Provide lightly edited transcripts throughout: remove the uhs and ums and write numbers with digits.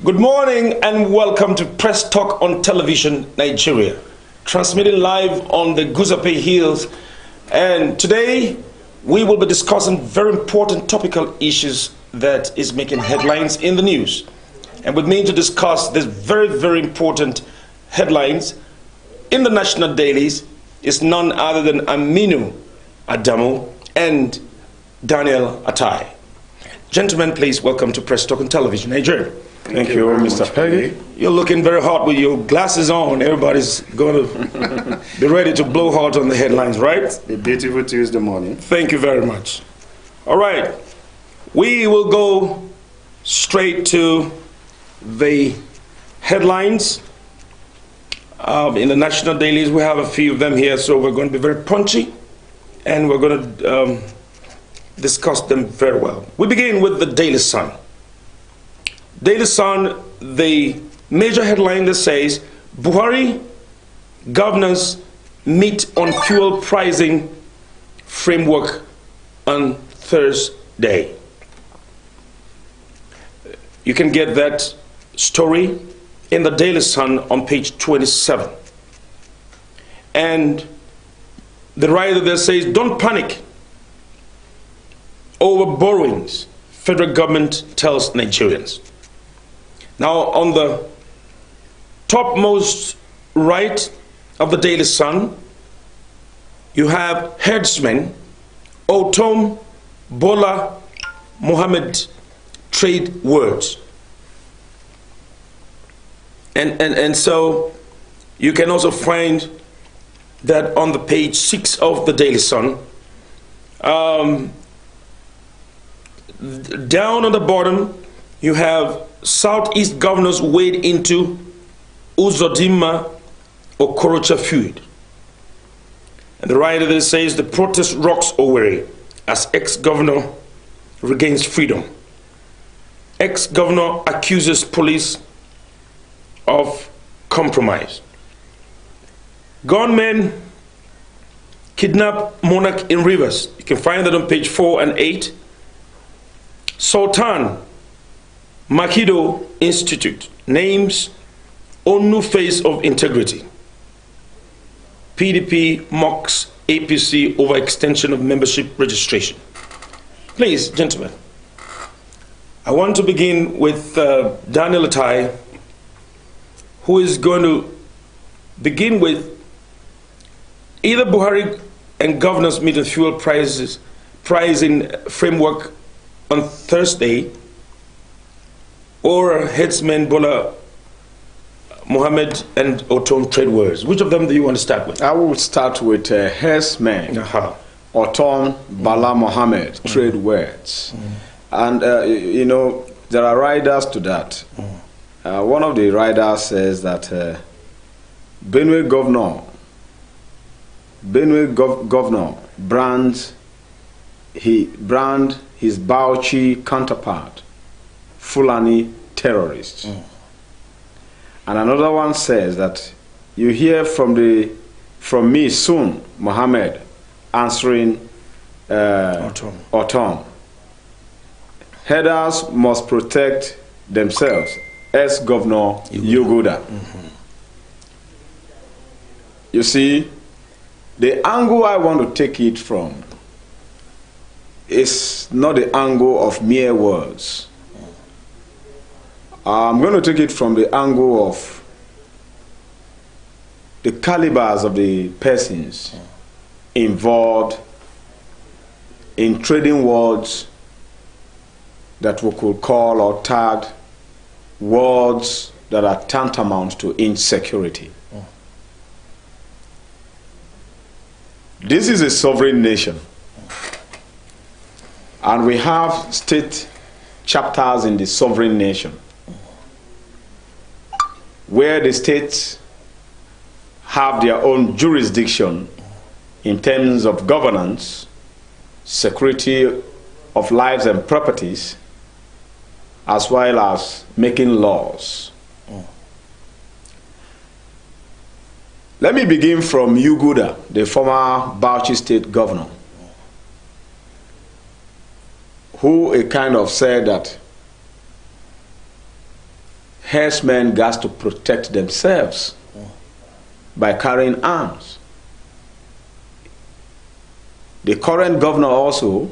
Good morning and welcome to Press Talk on Television Nigeria, transmitting live on the Guzape Hills. And today we will be discussing very important topical issues that is making headlines in the news. And with me to discuss this very important headlines in the national dailies is none other than Aminu Adamu and Daniel Atai. Gentlemen, please welcome to Press Talk on Television Nigeria. Thank you, Mr. Peggy. You're looking very hot with your glasses on. Everybody's going to be ready to blow hot on the headlines, right? A beautiful Tuesday morning. Thank you very much. All right. We will go straight to the headlines in the national dailies. We have a few of them here, so we're going to be very punchy and we're going to discuss them very well. We begin with the Daily Sun. Daily Sun, the major headline that says, Buhari governors meet on fuel pricing framework on Thursday. You can get that story in the Daily Sun on page 27. And the writer there says, don't panic over borrowings, federal government tells Nigerians. Now, on the topmost right of the Daily Sun, you have herdsmen, Otom Bola Mohammed trade words. And so you can also find that on the page 6 of the Daily Sun. Down on the bottom, you have Southeast governors wade into Uzodinma Okorocha feud. And the writer there says the protest rocks Owerri as ex-governor regains freedom. Ex-governor accuses police of compromise. Gunmen kidnap monarch in Rivers. You can find that on page 4 and 8. Sultan Makido Institute names Onu face of integrity. PDP mocks APC over extension of membership registration. Please, gentlemen, I want to begin with Daniel Atai, who is going to begin with either Buhari and governors meet on fuel pricing framework on Thursday, or headsman Bola Mohammed and Otom trade words. Which of them do you want to start with? I will start with headsman Otom Bala Mohammed trade words. And you know, there are riders to that. One of the riders says that Benue governor brand his Bauchi counterpart Fulani terrorists. And another one says that you hear from me soon, Mohammed answering Otom. Headers must protect themselves. Ex-Governor Yuguda. You see, the angle I want to take it from is not the angle of mere words. I'm going to take it from the angle of the calibers of the persons involved in trading words that we could call or tag words that are tantamount to insecurity. This is a sovereign nation, and we have state chapters in the sovereign nation where the states have their own jurisdiction in terms of governance, security of lives and properties, as well as making laws. Let me begin from Yuguda, the former Bauchi state governor, who kind of said that herdsmen got to protect themselves by carrying arms. The current governor also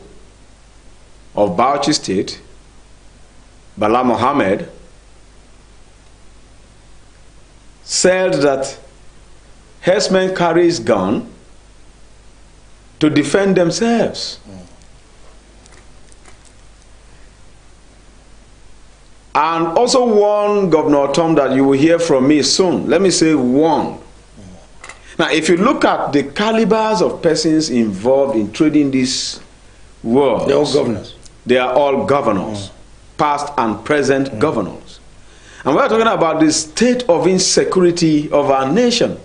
of Bauchi State, Bala Mohammed, said that herdsmen carries gun to defend themselves. And also warned Governor Tom that you will hear from me soon. Let me say warned. Now, if you look at the calibers of persons involved in trading this world, they're all governors. They are all governors, past and present governors. And we're talking about the state of insecurity of our nation.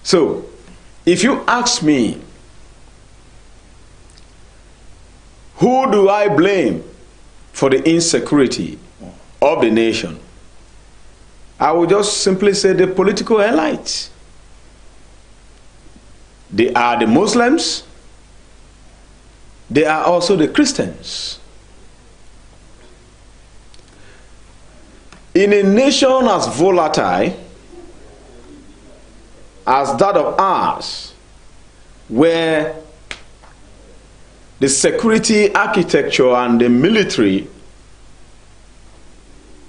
So, if you ask me, who do I blame for the insecurity of the nation? I would just simply say the political elites. They are the Muslims. They are also the Christians. In a nation as volatile as that of ours, where the security architecture and the military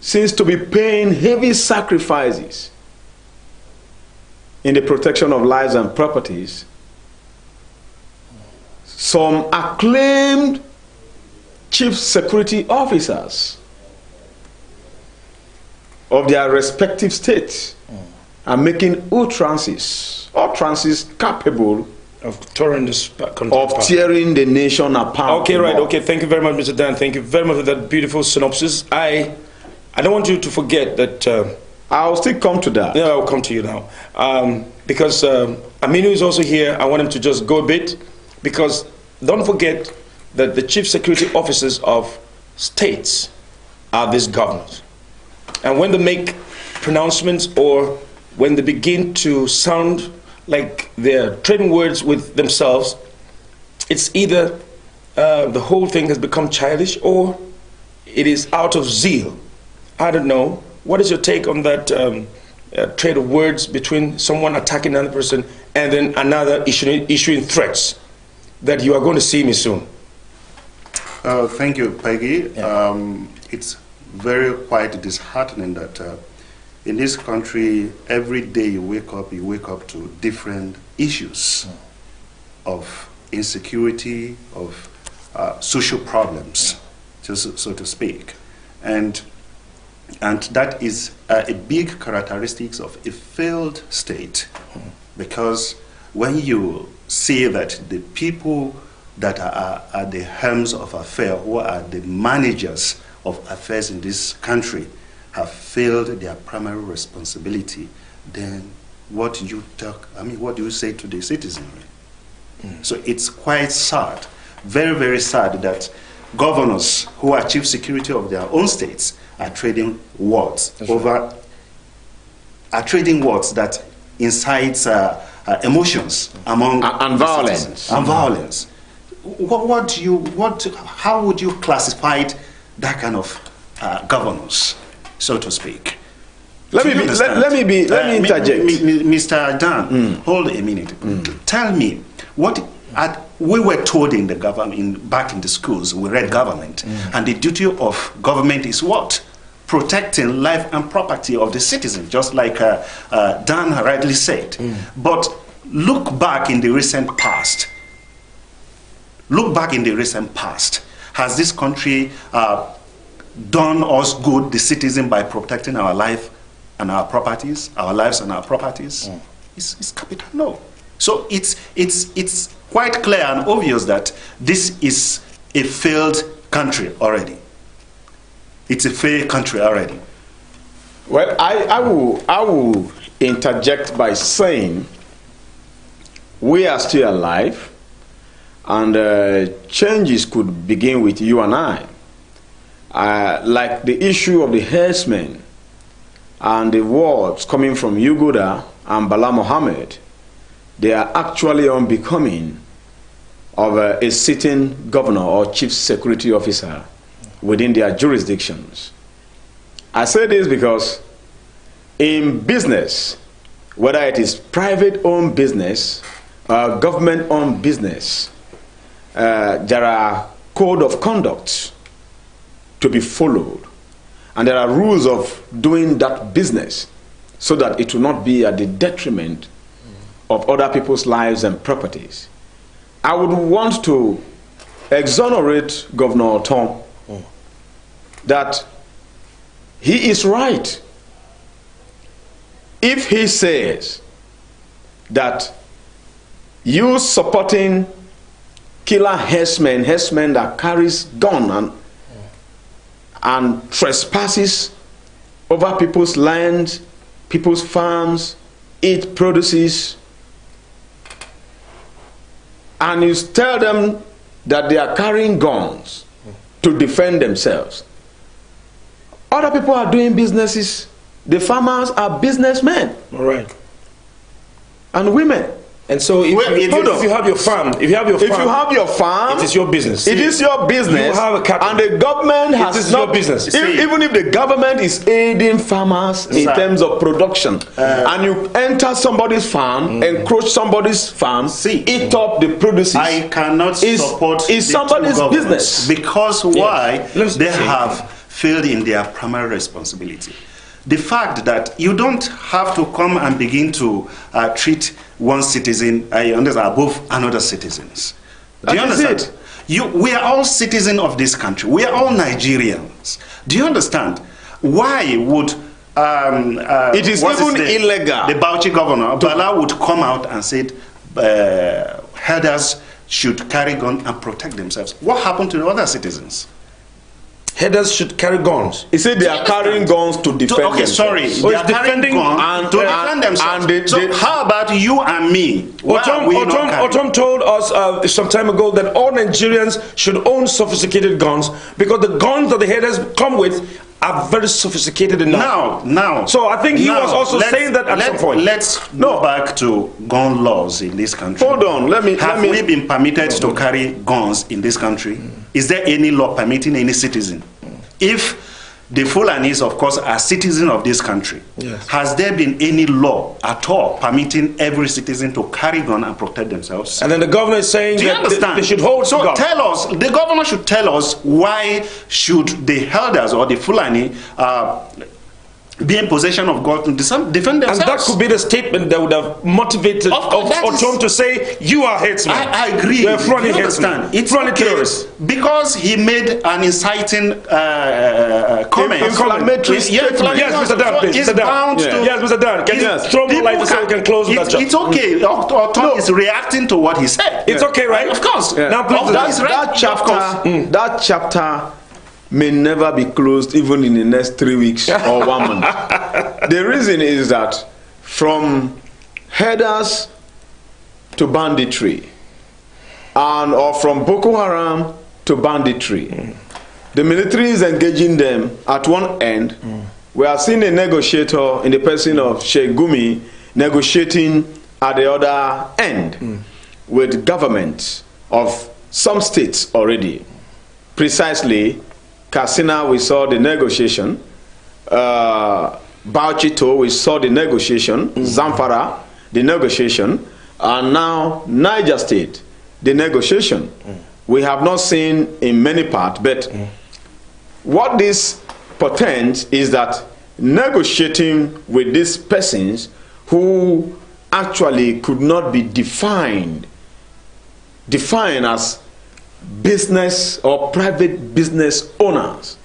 seems to be paying heavy sacrifices in the protection of lives and properties, some acclaimed chief security officers of their respective states are making utterances capable of tearing the nation apart. Okay, right. Okay, thank you very much, Mr. Dan. Thank you very much for that beautiful synopsis. I don't want you to forget that. I'll still come to that. Yeah, I'll come to you now. Because Aminu is also here. I want him to just go a bit. Because don't forget that the chief security officers of states are these governors. And when they make pronouncements or when they begin to sound like they're trading words with themselves, it's either the whole thing has become childish or it is out of zeal. I don't know. What is your take on that trade of words between someone attacking another person and then another issuing threats that you are going to see me soon? Thank you, Peggy. Yeah. It's very quite disheartening that in this country, every day you wake up to different issues of insecurity, of social problems, so to speak. And that is a big characteristic of a failed state, because when you see that the people that are at the helms of affairs, who are the managers of affairs in this country, have failed their primary responsibility, then what do you say to the citizenry? So it's quite sad, very, very sad that governors who are chief security of their own states are trading words that incites emotions among and violence citizens. And violence. How would you classify that kind of governance, so to speak? Let me interject. Mr. Dan, hold a minute. Tell me, we were told in the government, back in the schools, we read government, and the duty of government is what? Protecting life and property of the citizen, just like Dan rightly said. But look back in the recent past. Has this country done us good, the citizen, by protecting our life and our properties, our lives and our properties? It's capital no. So it's quite clear and obvious that this is a failed country already. It's a failed country already. Well, I will interject by saying we are still alive, and changes could begin with you and I. Like the issue of the herdsmen and the words coming from Yuguda and Bala Mohammed, they are actually unbecoming of a sitting governor or chief security officer within their jurisdictions. I say this because in business, whether it is private-owned business or government-owned business, there are code of conduct to be followed, and there are rules of doing that business so that it will not be at the detriment of other people's lives and properties. I would want to exonerate Governor Tom that he is right if he says that you supporting killer herdsmen that carries gun and trespasses over people's land, people's farms, eat produces, and you tell them that they are carrying guns to defend themselves. Other people are doing businesses. The farmers are businessmen. All right. And women. And so if you have your farm, it is your business. It is your business. You have a cattle. And the government has it is not your business. Even if the government is aiding farmers in terms of production, and you enter somebody's farm, encroach somebody's farm, eat up the produce. I cannot support is somebody's business. Because why? They have failed in their primary responsibility. The fact that you don't have to come and begin to treat one citizen above another citizens. Do you understand? We are all citizens of this country. We are all Nigerians. Do you understand? Why would it is even illegal? The Bauchi governor Bala would come out and said herders should carry gun and protect themselves. What happened to the other citizens? Herders should carry guns. He said they are carrying guns to defend themselves. Sorry. They are carrying guns to defend themselves. So how about you and me? Otom told us some time ago that all Nigerians should own sophisticated guns because the guns that the herders come with are very sophisticated enough. Now. So I think he was also saying that at some point. Let's go back to gun laws in this country. Hold on. Have we been permitted to carry guns in this country? Is there any law permitting any citizen? If the Fulanis, of course, are citizens of this country, has there been any law at all permitting every citizen to carry gun and protect themselves? And then the governor is saying that they should hold So gun. tell us, the governor should tell us, why should the elders or the Fulani be in possession of God to defend themselves? And that could be the statement that would have motivated Otom to say, you are headsman. I agree. You're a Fulani you headsman. understand? It's okay terrorist. Because he made an inciting comment. Inflammatory statement. Yes, Mr. Dan, please. Mr. Dan. Yes, Mr. Dan. Can you throw more light so we can close that chapter? It's okay. Otom is reacting to what he said. It's okay, right? Of course. Now, please. That chapter may never be closed even in the next 3 weeks or 1 month. The reason is that from herders to banditry, or from Boko Haram to banditry, the military is engaging them at one end. We are seeing a negotiator in the person of Sheikh Gumi negotiating at the other end with governments of some states already. Precisely, Katsina, we saw the negotiation. Bauchi, we saw the negotiation. Zamfara, the negotiation. And now Niger State, the negotiation. We have not seen in many parts, but what this portends is that negotiating with these persons who actually could not be defined as business or private business owners.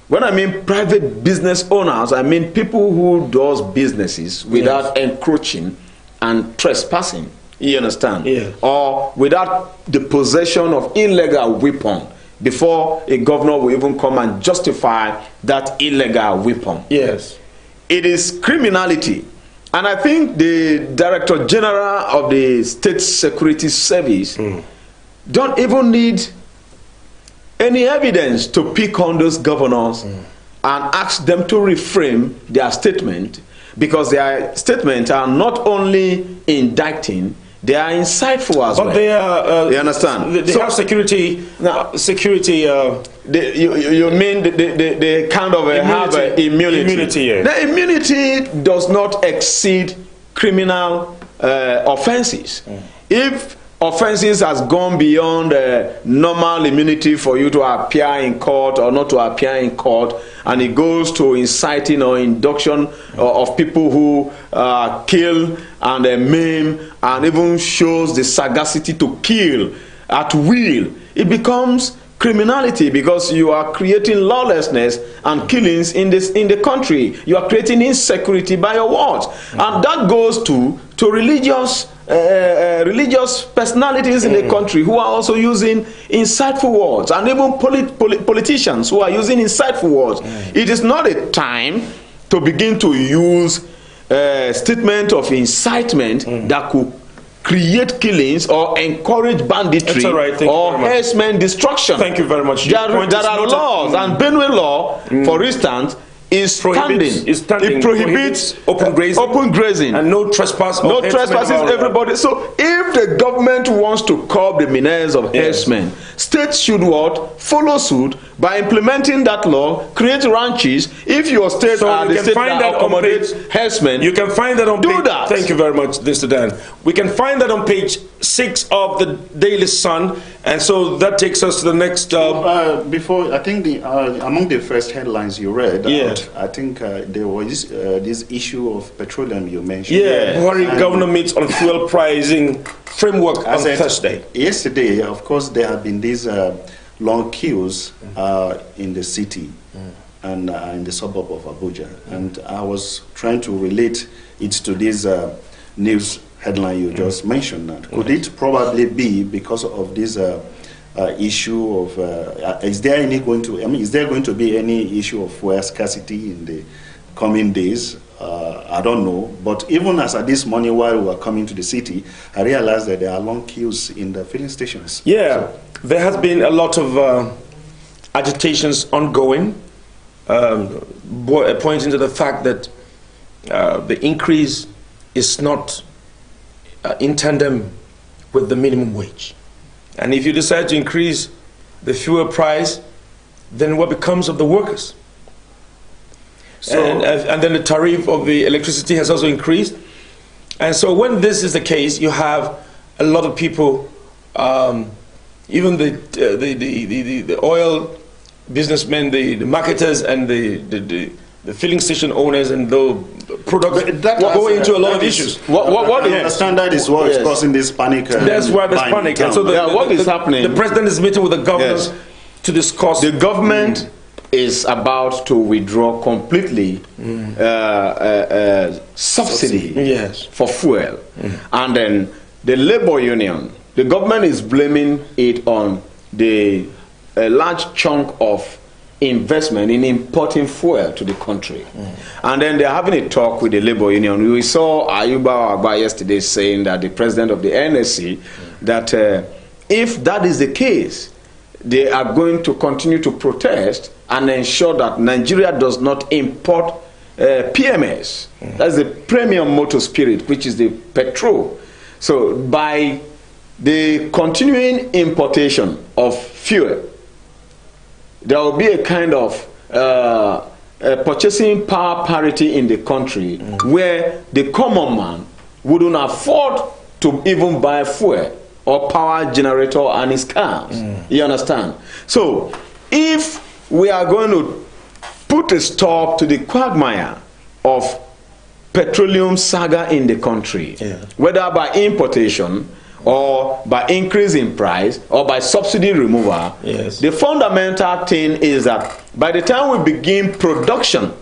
When I mean private business owners, I mean people who does businesses without encroaching and trespassing. You understand? Or without the possession of illegal weapon before a governor will even come and justify that illegal weapon. Yes. It is criminality. And I think the Director General of the State Security Service don't even need any evidence to pick on those governors and ask them to reframe their statement, because their statements are not only indicting, They are insightful as well. But they are. You understand? They have security. Security. You mean they kind of have immunity? Immunity, yeah. The immunity does not exceed criminal offenses. If offenses has gone beyond normal immunity for you to appear in court or not to appear in court, and it goes to inciting or induction of people who kill and maim, and even shows the sagacity to kill at will, it becomes criminality, because you are creating lawlessness and killings in the country. You are creating insecurity by your words, and that goes to religious personalities in the country who are also using insightful words, and even politicians who are using insightful words. It is not a time to begin to use statement of incitement that could create killings or encourage banditry or herdsmen destruction. Thank you very much. There are laws, and Benue law, for instance, is standing. It prohibits open grazing and no trespass. No trespasses. Everybody. So if the government wants to curb the menace of herdsmen, states should what? Follow suit by implementing that law. Create ranches. If your state are the state that accommodates herdsmen, you can find that on do that. Thank you very much, Mr. Dan. We can find that on page 6 of the Daily Sun, and so that takes us to the next. Before, I think among the first headlines you read, I think there was this issue of petroleum you mentioned. Buhari governor meets on fuel pricing framework on Thursday. Yesterday, of course, there have been these long queues in the city and in the suburb of Abuja, and I was trying to relate it to this news headline you just mentioned. Could it probably be because of this issue of is there going to be any issue of fuel scarcity in the coming days? I don't know, but even as at this morning while we were coming to the city, I realized that there are long queues in the filling stations. There has been a lot of agitations ongoing, pointing to the fact that the increase is not in tandem with the minimum wage. And if you decide to increase the fuel price, then what becomes of the workers? So, and then the tariff of the electricity has also increased. And so when this is the case, you have a lot of people, even the oil businessmen, the marketers, and the filling station owners, and the products go into a lot of issues. What I understand that is what is causing this panic. That's why there's panic. And so what is happening? The president is meeting with the governors to discuss. The government is about to withdraw completely subsidy for fuel, and then the labor union, the government is blaming it on the large chunk of investment in importing fuel to the country. And then they're having a talk with the labor union. We saw Ayuba Agba yesterday saying that the president of the NSC, that if that is the case, they are going to continue to protest and ensure that Nigeria does not import PMS. That's the premium motor spirit, which is the petrol. So by the continuing importation of fuel, there will be a kind of purchasing power parity in the country where the common man wouldn't afford to even buy fuel or power generator and his cars. You understand? So if we are going to put a stop to the quagmire of petroleum saga in the country, whether by importation or by increase in price or by subsidy removal, the fundamental thing is that by the time we begin production,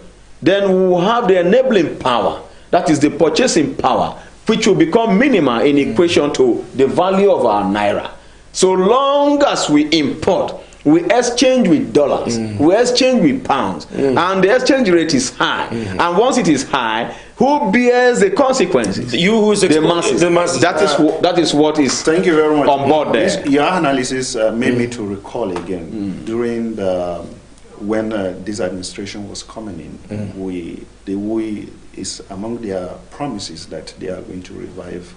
then we will have the enabling power, that is the purchasing power, which will become minimal in equation to the value of our naira. So long as we import, we exchange with dollars, we exchange with pounds, and the exchange rate is high. And once it is high, who bears the consequences? You who is the masses. That is what is. Thank you very much on board there. Your analysis made me to recall again during when this administration was coming in. The way is among their promises that they are going to revive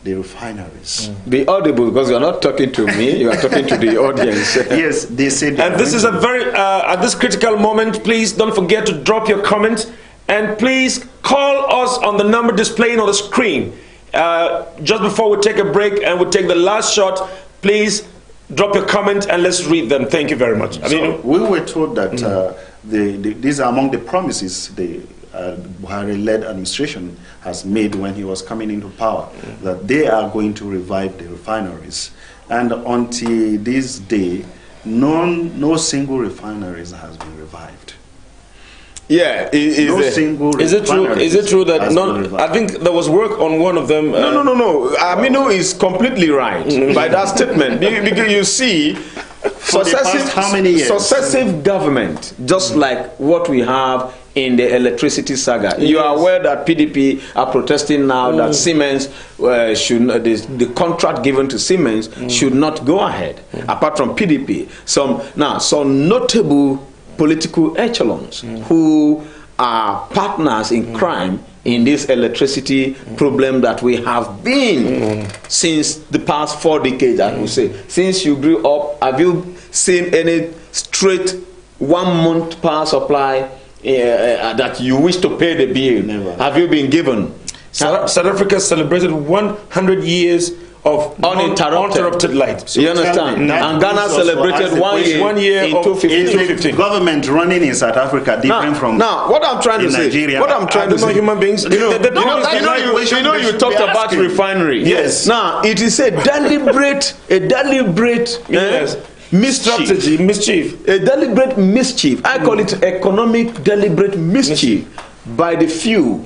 the refineries. Be audible, because you are not talking to me, you are talking to the audience. Yes, they said. And this is a very, at this critical moment, please don't forget to drop your comment, and please call us on the number displaying on the screen. Just before we take a break and we take the last shot, please drop your comment and let's read them. Thank you very much. So we were told that these are among the promises the Buhari-led administration has made when he was coming into power, that they are going to revive the refineries. And until this day, no single refineries has been revived. Yeah, is it true that none? I think there was work on one of them. No. Aminu is completely right by that statement, because you see, successive government, just like what we have in the electricity saga. You are aware that PDP are protesting now that Siemens should the contract given to Siemens should not go ahead. Apart from PDP, some notable political echelons who are partners in crime in this electricity problem that we have been since the past 4 decades, I would say. Since you grew up, have you seen any straight 1 month power supply that you wish to pay the bill? Never. Have you been given? South Africa celebrated 100 years of uninterrupted light. So you understand? And Ghana celebrated 1 year in 2015. Government running in South Africa different from what I'm trying to say. Nigeria. What I'm trying to say. Human beings. You talked about refinery. Yes. Now it is a deliberate mischief. A deliberate mischief. I call it economic deliberate mischief by the few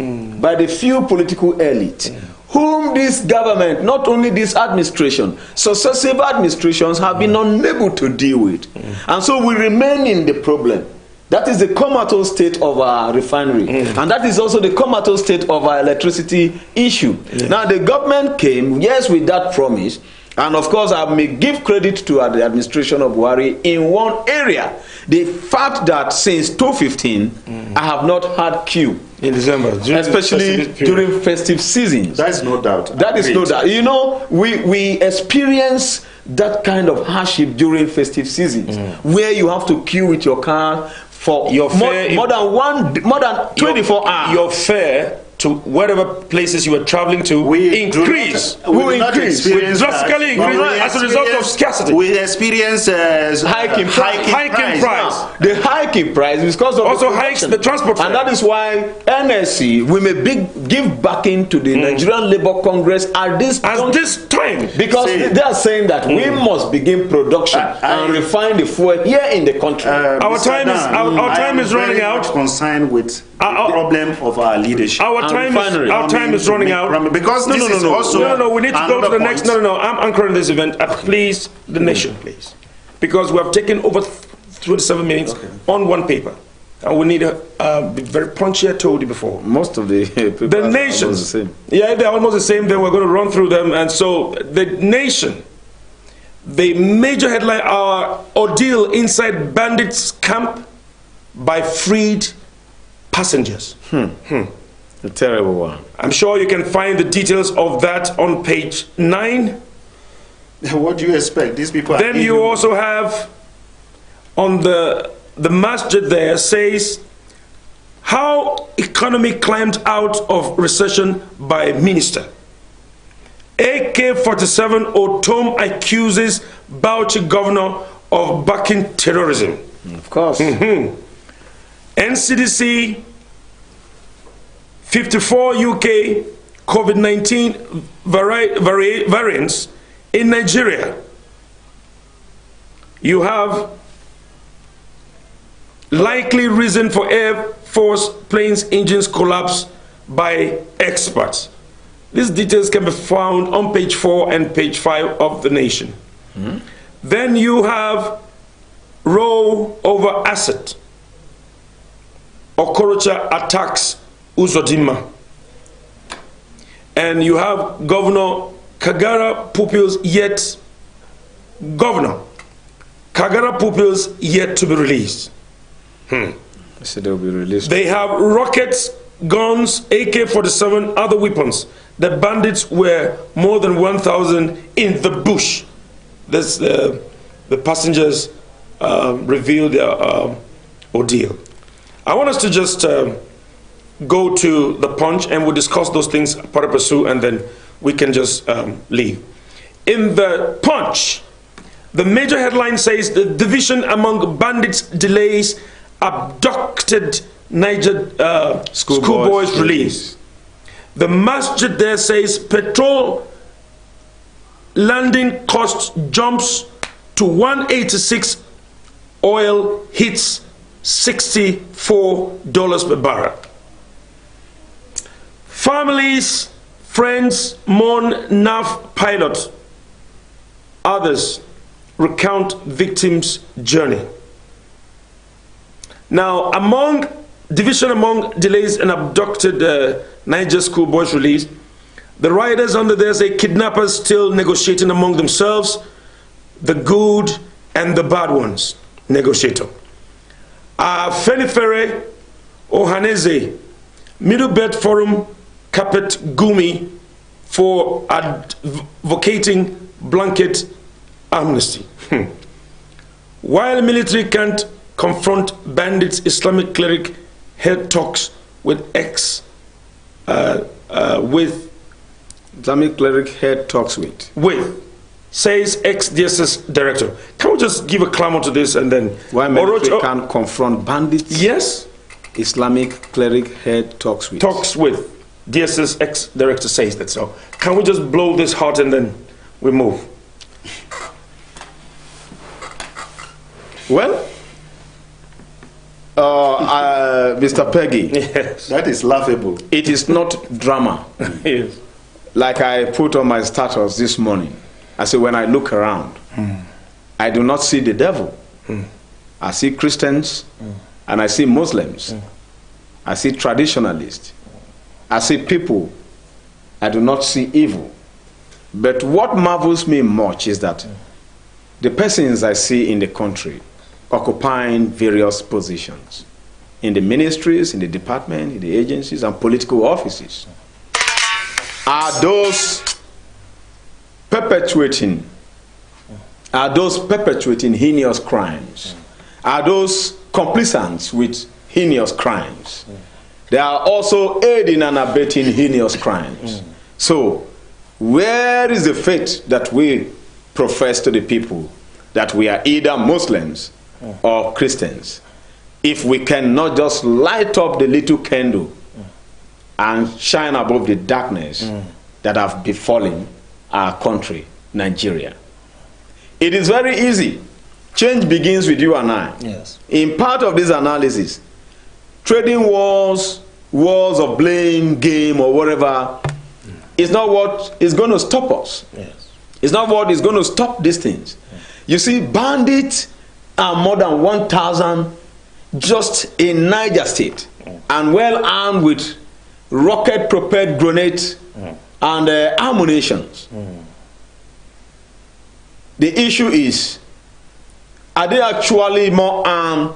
political elite. Whom this government, not only this administration, successive administrations have been unable to deal with. And so we remain in the problem. That is the comatose state of our refinery. And that is also the comatose state of our electricity issue. Now the government came, yes, with that promise. And of course, I may give credit to the administration of Buhari in one area. The fact that since 2015, I have not had queue. In December, especially during festive seasons. That is no doubt. That is no doubt. You know, we experience that kind of hardship during festive seasons, where you have to queue with your car for more than 24 hours. Your fare to whatever places you were traveling to drastically increase as a result of scarcity. We experience hiking price. The hiking price is because of also hikes the transport fare. And that is why NSC we may give backing to the Nigerian Labour Congress at this time, because they are saying that we must begin production and refine the fuel here in the country. Our time is running out. Concerned with the problem of our leadership. Our time is running out. Because we need to go to the next. I'm anchoring this event. Please, the nation, please, because we have taken over 27 minutes on one paper, and we need to be very punchy. I told you before. Most of the papers the nation, the same. Yeah, they're almost the same. Then we're going to run through them, and so the nation. The major headline: our ordeal inside bandits' camp by freed passengers. A terrible one. I'm sure you can find the details of that on page 9. What do you expect? These people. Then you also have on the masjid there says how economy climbed out of recession by minister. AK-47 Otom accuses Bauchi governor of backing terrorism. Of course. NCDC 54 UK COVID-19 variants in Nigeria. You have likely reason for Air Force planes engines collapse by experts. These details can be found on page 4 and page 5 of the Nation. Then you have row over asset. Okorocha attacks Uzodinma. And you have Governor Kagara pupils yet to be released. So they'll be released. They have rockets, guns, AK-47, other weapons the bandits were more than 1,000 in the bush. This, the passengers revealed their ordeal. I want us to just go to the Punch, and we'll discuss those things pari passu, and then we can just leave. In the Punch, the major headline says the division among bandits delays abducted Niger schoolboys release. The masjid there says petrol landing cost jumps to 186, oil hits $64 per barrel. Families, friends mourn NAV pilot. Others recount victims' journey. Now, division among delays and abducted Niger schoolboys release, the riders under there say kidnappers still negotiating among themselves, the good and the bad ones negotiating. Fenifere Ohaneze, Middle Belt Forum Capet Gumi for advocating blanket amnesty. While military can't confront bandits, Islamic cleric held talks with Islamic cleric head talks with says ex-DSS director. Can we just give a clamor to this and then... Why military can confront bandits? Yes. Islamic cleric head talks with. Talks with. DSS ex-director says that. So can we just blow this hot and then we move? Well, Mr. Peggy, yes. That is laughable. It is not drama. Yes. Like I put on my status this morning. I say, when I look around, I do not see the devil. I see Christians and I see Muslims. I see traditionalists. I see people. I do not see evil. But what marvels me much is that the persons I see in the country occupying various positions in the ministries, in the department, in the agencies, and political offices are those perpetuating heinous crimes, are those complicants with heinous crimes. They are also aiding and abetting heinous crimes. So where is the faith that we profess to the people that we are either Muslims or Christians, if we cannot just light up the little candle and shine above the darkness that have befallen our country, Nigeria? It is very easy. Change begins with you and I. Yes. In part of this analysis, trading wars of blame, game, or whatever, is not what is going to stop us. Yes. It's not what is going to stop these things. You see, bandits are more than 1,000 just in Niger State, and well armed with rocket-propelled grenades and ammunitions. The issue is, are they actually more armed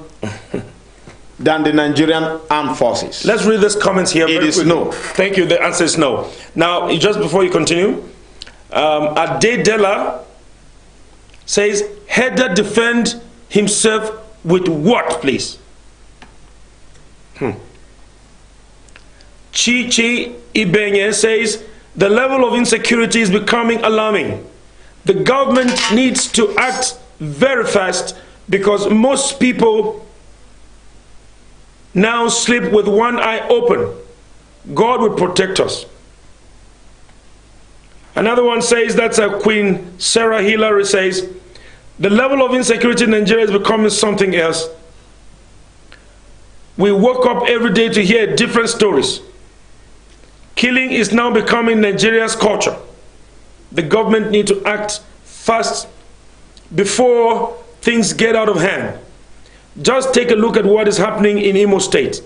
than the Nigerian armed forces? Let's read this comments here. It is no. Thank you. The answer is no. Now, just before you continue, Adedela says, Header defend himself with what, please? Chichi Ibenye says, the level of insecurity is becoming alarming. The government needs to act very fast because most people now sleep with one eye open. God will protect us. Another one says, that's Queen Sarah Hillary says, the level of insecurity in Nigeria is becoming something else. We woke up every day to hear different stories. Killing is now becoming Nigeria's culture. The government needs to act fast before things get out of hand. Just take a look at what is happening in Imo State.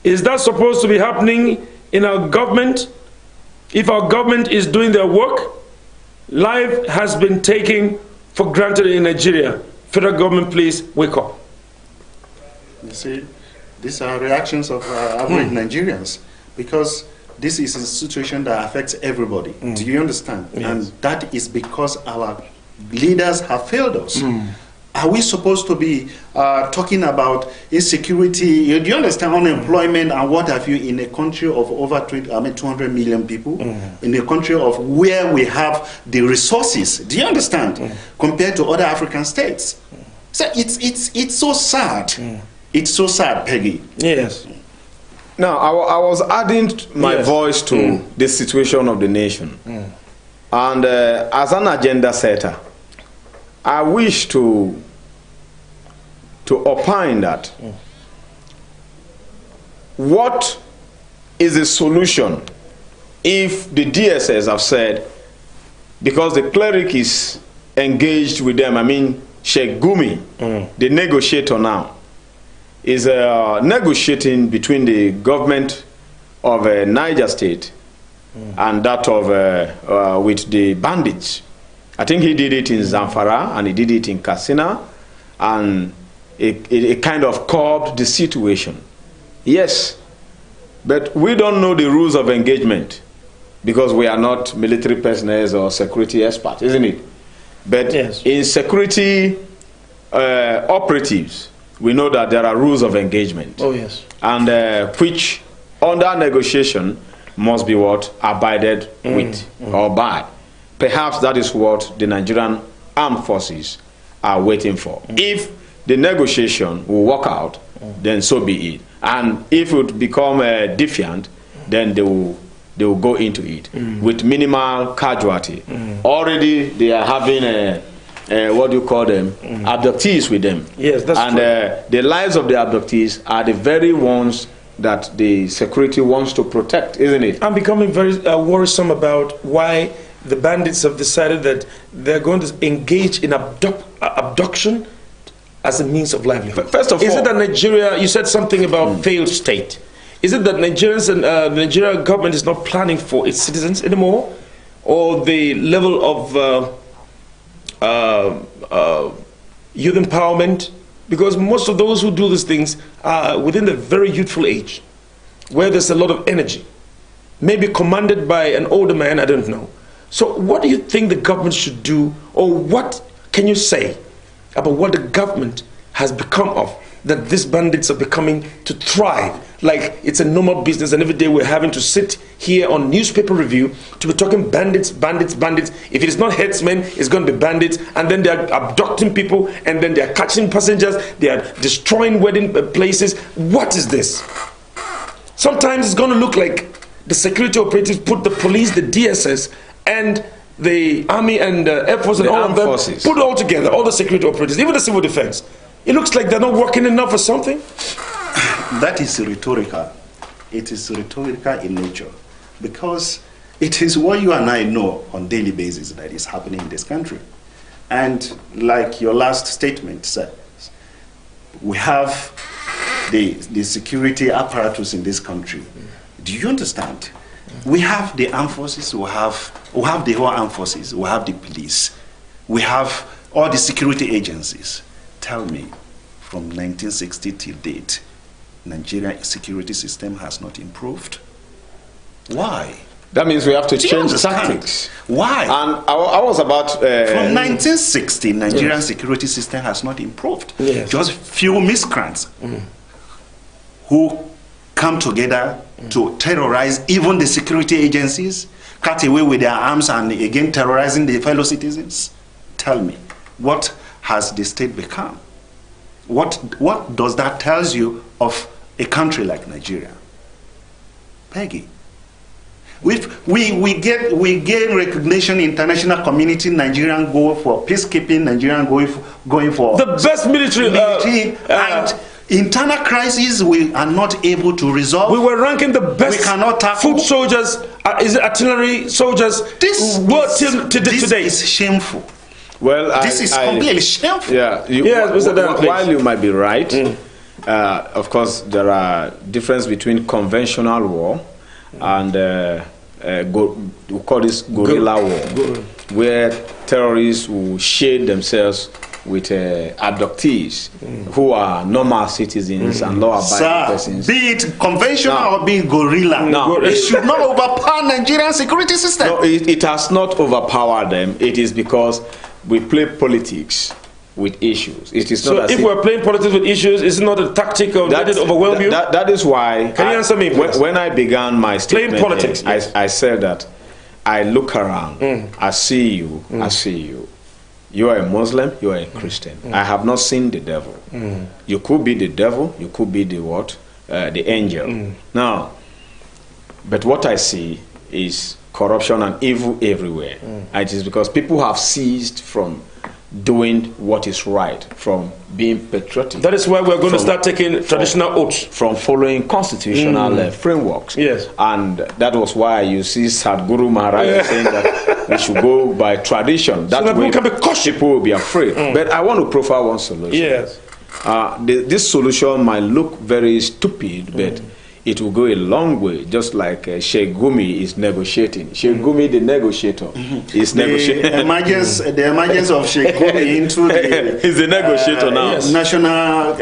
Is that supposed to be happening in our government? If our government is doing their work, life has been taken for granted in Nigeria. Federal government, please wake up. You see, these are reactions of average Nigerians, because this is a situation that affects everybody. Do you understand? Yes. And that is because our leaders have failed us. Are we supposed to be talking about insecurity? Do you understand unemployment and what have you in a country of over 200 million people, in a country of where we have the resources? Do you understand? Compared to other African states, so it's so sad. It's so sad, Peggy. Yes. Now, I was adding my voice to the situation of the nation, and as an agenda setter, I wish to opine that what is the solution if the DSS have said, because the cleric is engaged with them, I mean Sheikh Gumi, the negotiator now, is negotiating between the government of Niger State and that of with the bandits. I think he did it in Zamfara and he did it in Katsina, and it kind of curbed the situation. Yes, but we don't know the rules of engagement because we are not military personnel or security experts, isn't it? But in security operatives, we know that there are rules of engagement. Oh, yes. And which, under negotiation, must be what abided with or by. Perhaps that is what the Nigerian armed forces are waiting for. If the negotiation will work out, then so be it. And if it would become defiant, then they will go into it with minimal casualty. Already they are having what do you call them? Abductees with them. Yes, that's true. And the lives of the abductees are the very ones that the security wants to protect, isn't it? I'm becoming very worrisome about why the bandits have decided that they're going to engage in abduction as a means of livelihood. First of all, is it that Nigeria, you said something about failed state. Is it that Nigerians and the Nigerian government is not planning for its citizens anymore? Or the level of youth empowerment? Because most of those who do these things are within the very youthful age, where there's a lot of energy. Maybe commanded by an older man, I don't know. So what do you think the government should do, or what can you say about what the government has become of, that these bandits are becoming to thrive? Like it's a normal business, and every day we're having to sit here on newspaper review to be talking bandits, bandits, bandits. If it is not headsmen, it's going to be bandits, and then they're abducting people, and then they're catching passengers, they are destroying wedding places. What is this? Sometimes it's going to look like the security operatives put the police, the DSS, and the army and Air Force and all of them, put it all together, all the security operatives, even the civil defense. It looks like they're not working enough or something. That is rhetorical. It is rhetorical in nature, because it is what you and I know on a daily basis that is happening in this country. And like your last statement said, we have the security apparatus in this country. Do you understand? We have the armed forces, we have the whole armed forces, we have the police, we have all the security agencies. Tell me, from 1960 till date, Nigerian security system has not improved. Why? That means we have to change tactics. Why? And I was about... From 1960, Nigerian security system has not improved. Yes. Just few miscreants who come together to terrorize even the security agencies, cut away with their arms and again terrorizing the fellow citizens. Tell me, what has the state become? What does that tell you of a country like Nigeria? Peggy, we gain recognition, international community. Nigerian go for peacekeeping. Nigerian going for the best military and internal crises we are not able to resolve. We were ranking the best we cannot tackle. Foot soldiers, is it artillery soldiers? This is shameful. Well, this is completely shameful. Yeah, while you might be right, of course there are differences between conventional war and we call this guerrilla war, where terrorists will shade themselves with abductees who are normal citizens and law-abiding persons. Be it conventional or be it guerrilla, it should not overpower Nigerian security system. No, it has not overpowered them. It is because we play politics with issues. It is not. So if we're playing politics with issues, it's not a tactic of that overwhelm you. That is why. Can you answer me, please? When I began my statement, playing politics, yes. I said that I look around, I see you, I see you. You are a Muslim, you are a Christian. I have not seen the devil. You could be the devil, you could be the what? The angel. Now, but what I see is corruption and evil everywhere. It is because people have ceased from doing what is right, from being patriotic. That is why we're going to start taking traditional oaths. From following constitutional frameworks. Yes. And that was why you see Sadhguru Maharaj saying that we should go by tradition. That so way people can be cautious. People will be afraid. But I want to profile one solution. Yes. This solution might look very stupid, but it will go a long way, just like Sheikh Gumi is negotiating. Sheikh Gumi, the negotiator, is negotiating. The emergence of Sheikh Gumi into the he's a negotiator now. Yes. National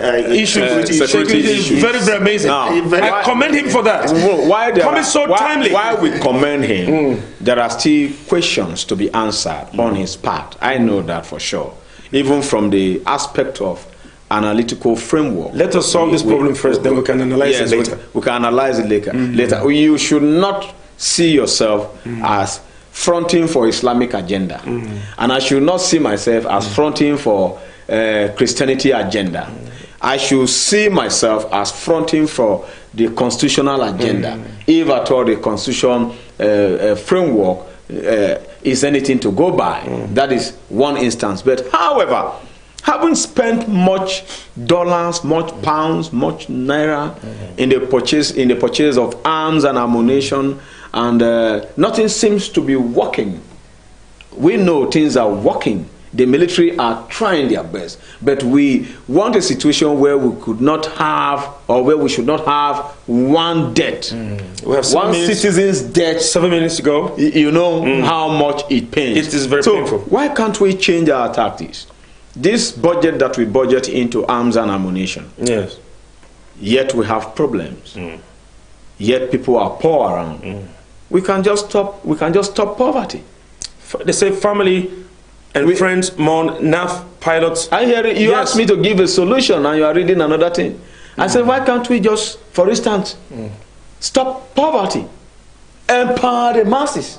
security issues. Very, very amazing. Now, I commend him for that. Timely. Why we commend him, there are still questions to be answered on his part. I know that for sure. Even from the aspect of analytical framework. Let us solve this problem first, then we can analyze it later. We can analyze it later. You should not see yourself as fronting for Islamic agenda. And I should not see myself as fronting for Christianity agenda. I should see myself as fronting for the constitutional agenda. If at all the constitution framework is anything to go by. That is one instance. But however, having spent much dollars, much pounds, much naira in the purchase of arms and ammunition, and nothing seems to be working. We know things are working. The military are trying their best, but we want a situation where we could not have, or where we should not have, one death. We have one citizen's death. 7 minutes to go. You know how much it pains. It is very painful. Why can't we change our tactics? This budget that we budget into arms and ammunition, yes, yet we have problems. Yet people are poor around. We can just stop poverty. They say family and friends mourn NAF pilots. I hear it. You asked me to give a solution and you are reading another thing. I said, why can't we just, for instance, stop poverty, empower the masses?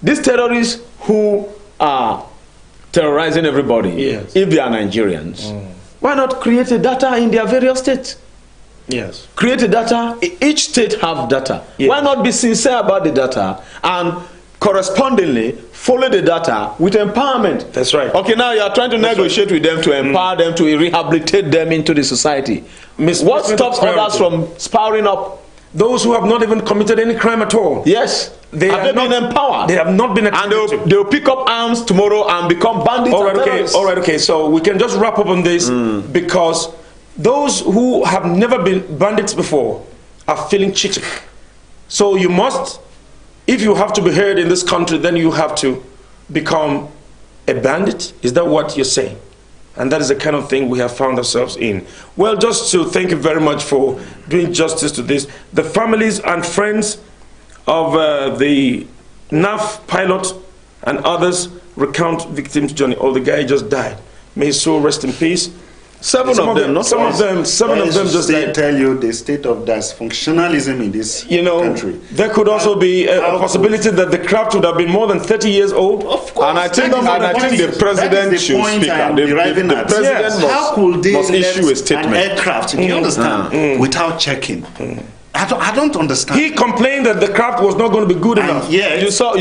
These terrorists who are terrorizing everybody, if they are Nigerians, why not create a data in their various states? Yes. Create a data. Each state have data. Yes. Why not be sincere about the data and correspondingly follow the data with empowerment? That's right. Okay, now you are trying to negotiate with them to empower them, to rehabilitate them into the society. What stops others from spouring up? Those who have not even committed any crime at all. Yes. They have been empowered. They have not been accountable. And they'll pick up arms tomorrow and become bandits. All right, okay. So we can just wrap up on this because those who have never been bandits before are feeling cheated. So you must, if you have to be heard in this country, then you have to become a bandit. Is that what you're saying? And that is the kind of thing we have found ourselves in. Well, just to thank you very much for doing justice to this. The families and friends of the NAF pilot and others recount victims' journey. Oh, the guy just died. May his soul rest in peace. Seven of them just died. Tell you the state of dysfunctionalism in this country. There could also be a possibility that the craft would have been more than 30 years old. Of course. And I think the president should speak out. The president how could they must issue a statement. An aircraft, do you understand, without checking? I don't understand. He complained that the craft was not going to be good enough. Yes. You saw the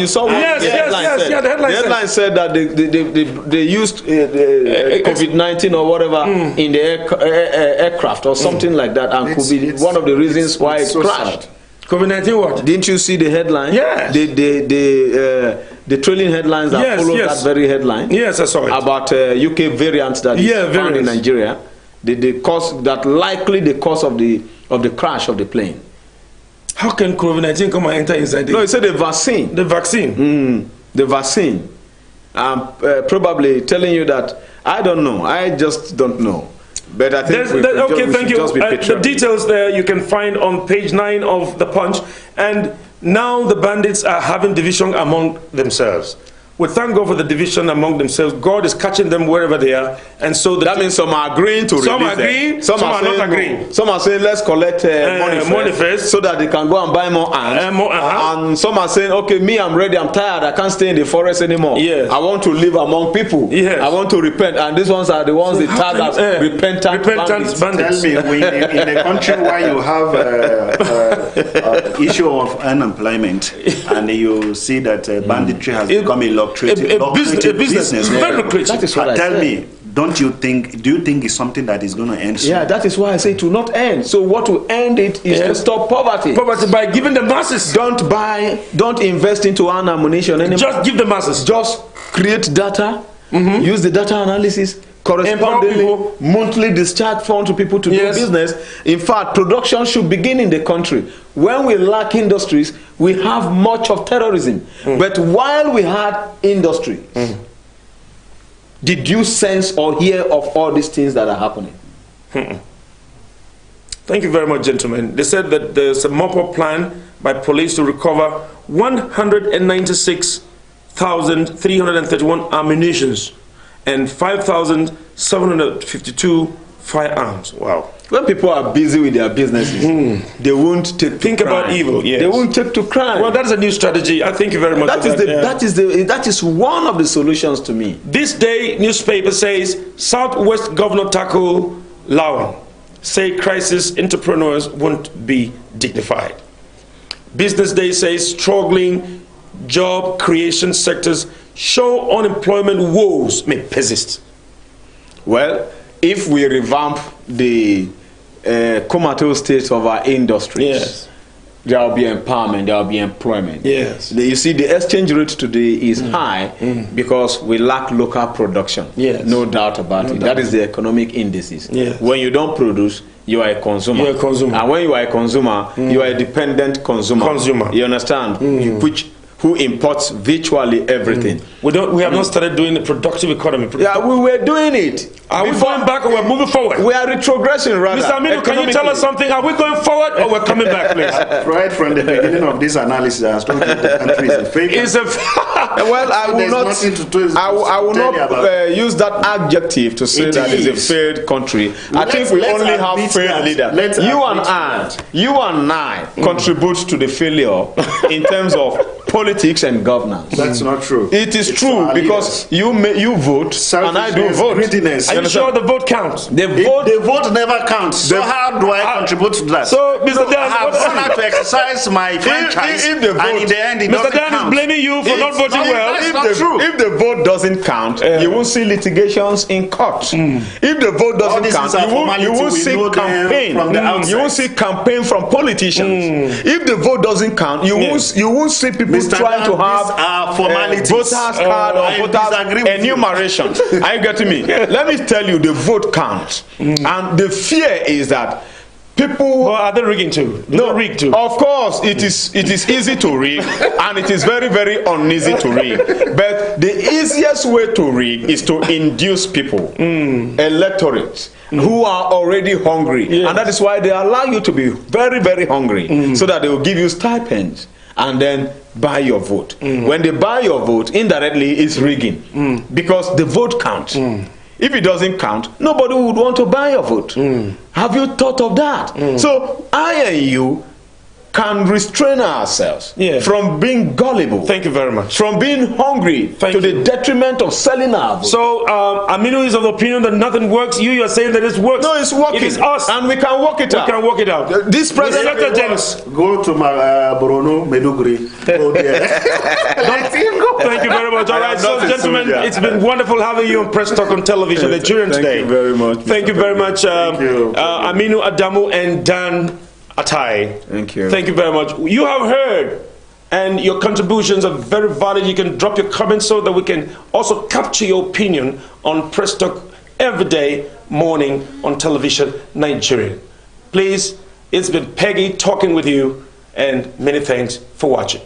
headline said that they used COVID-19 or whatever in the aircraft or something like that, and could be one of the reasons why it crashed. COVID-19 what? Didn't you see the headline? Yes. The trailing headlines that followed that very headline? Yes, I saw it. About UK variants that is found in Nigeria. The cause that likely the cause of the crash of the plane. How can COVID-19 come and enter inside? No, it said the vaccine. The vaccine. The vaccine. I'm probably telling you that I don't know. I just don't know. But I think thank you. The details there you can find on page 9 of the Punch. And now the bandits are having division among themselves. We thank God for the division among themselves. God is catching them wherever they are, and so that means some are agreeing to release them. Some agree, some are not agreeing. Some are saying let's collect money first, so that they can go and buy more ants. And some are saying, okay, me, I'm ready, I'm tired, I can't stay in the forest anymore. Yes. I want to live among people. Yes. I want to repent, and these ones are the ones they tag as repentant bandits. Tell me, in a country where you have issue of unemployment, and you see that banditry has become a business. Very lucrative. That is what Tell me, do you think it's something that is going to end soon? Yeah, that is why I say it will not end. So what will end it is to stop poverty. Poverty by giving the masses. Don't invest into ammunition anymore. Just give the masses. Just create data, use the data analysis, correspondingly monthly discharge fund to people to do business. In fact, production should begin in the country. When we lack industries, we have much of terrorism. But while we had industry, did you sense or hear of all these things that are happening? Thank you very much, gentlemen. They said that there's a mop-up plan by police to recover 196,331 ammunitions and 5,752 firearms. Wow. When people are busy with their businesses, they won't think about evil. Yes. They won't take to crime. Well, that is a new strategy. I thank you very much. That is one of the solutions to me. This day newspaper says Southwest Governor tackle Lawan. Say crisis entrepreneurs won't be dignified. Business Day says struggling job creation sectors show unemployment woes may persist. Well, if we revamp the comatose state of our industries, there will be empowerment, there will be employment. Yes. You see, the exchange rate today is high because we lack local production. Yes. No doubt about it. That is the economic indices. Yes. When you don't produce, you are a consumer. You're a consumer. And when you are a consumer, you are a dependent consumer. You understand? Who imports virtually everything. We have not started doing the productive economy. Yeah, we were doing it. Are we going back or we're moving forward? We are retrogressing rather. Mr. Aminu, can you tell us something? Are we going forward or we're coming back, please? Right from the beginning of this analysis, I was told the country is a failure. Well, I will not use that adjective to say that it's a failed country. I think we only have failed leaders. You and I contribute to the failure in terms of politics and governance. That's not true. It is true because you vote and I do vote. Greediness. Are you sure the vote counts? The vote never counts. So how do I contribute to that? So, Mr. Dan, I have gone out to exercise my franchise, and in the end, it Mr. doesn't Dan count. is blaming you for not voting well. That's not true. If the vote doesn't count, you won't see litigations in court. If the vote doesn't count, you won't see campaign from the outside. You won't see campaign from politicians. If the vote doesn't count, you won't see people trying to have voters card or voters enumeration. Are you getting me? Let me tell you, the vote counts, and the fear is that people are they rigging too? Rig too? Of course, it is easy to rig, and it is very, very uneasy to rig. But the easiest way to rig is to induce people, electorate, who are already hungry, and that is why they allow you to be very, very hungry, so that they will give you stipends and then buy your vote. When they buy your vote, indirectly it's rigging, because the vote counts. If it doesn't count, nobody would want to buy your vote. Have you thought of that? So I and you can restrain ourselves from being gullible. Thank you very much. From being hungry the detriment of selling our vote. So Aminu is of the opinion that nothing works. You are saying that it works. No, it's working. It is us. And we can work it out. We can work it out. This president go to Borono, Meduguri. Thank you very much. All right, so gentlemen, it's been wonderful having you on Press Talk on Television, Nigerian today. Thank you very much. Thank you very much, Aminu Adamu and Dan Atai. Thank you. Thank you very much. You have heard, and your contributions are very valid. You can drop your comments so that we can also capture your opinion on Press Talk every day morning on Television Nigerian. Please, it's been Peggy talking with you, and many thanks for watching.